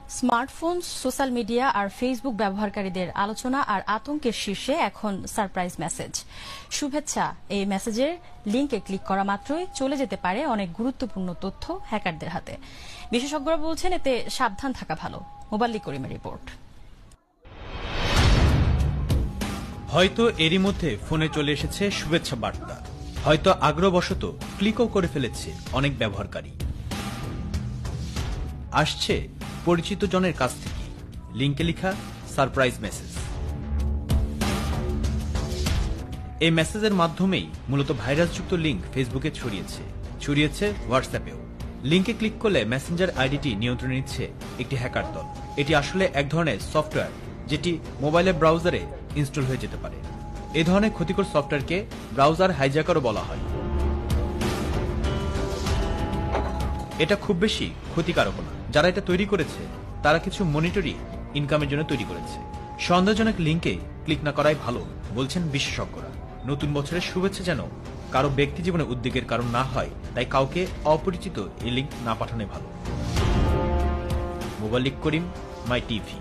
Smartphone, social media আর Facebook ব্যবহারকারীদের আলোচনা আর আতঙ্কের শীর্ষে এখন সারপ্রাইজ মেসেজ। শুভেচ্ছা এই মেসেজের লিংকে ক্লিক করা মাত্রই চলে যেতে পারে অনেক গুরুত্বপূর্ণ তথ্য হ্যাকারদের হাতে। বিশেষজ্ঞরা বলছেন এতে সাবধান থাকা ভালো। মোবাল্লিক করিমের রিপোর্ট। হয়তো এরই মধ্যে ফোনে চলে এসেছে শুভেচ্ছা বার্তা, হয়তো আগ্রহবশত ক্লিকও করে ফেলেছে অনেক ব্যবহারকারী। আসছে পরিচিত জনের কাছ থেকে লিংকে লেখা সারপ্রাইজ মেসেজ। এই মেসেজের মাধ্যমেই মূলত ভাইরাসযুক্ত লিংক ফেসবুকে ছড়িয়েছে হোয়াটসঅ্যাপেও। লিংকে ক্লিক করলে মেসেঞ্জার আইডিটি নিয়ন্ত্রণে নিচ্ছে একটি হ্যাকার দল। এটি আসলে এক ধরনের সফটওয়্যার যেটি মোবাইলের ব্রাউজারে ইনস্টল হয়ে যেতে পারে। এই ধরনের ক্ষতিকর সফটওয়্যারকে ব্রাউজার হাইজ্যাকারও বলা হয়। এটা খুব বেশি ক্ষতিকারক না। যারা এটা তৈরি করেছে তারা কিছু মনিটরি ইনকামের জন্য তৈরি করেছে। সন্দেহজনক লিংকে ক্লিক না করাই ভালো বলছেন বিশেষজ্ঞরা। নতুন বছরের শুভেচ্ছা যেন কারো ব্যক্তি জীবনে উদ্বেগের কারণ না হয়, তাই কাউকে অপরিচিত এই লিংক না পাঠানোই ভালো। মোবাল্লিক করিম, মাই টিভি।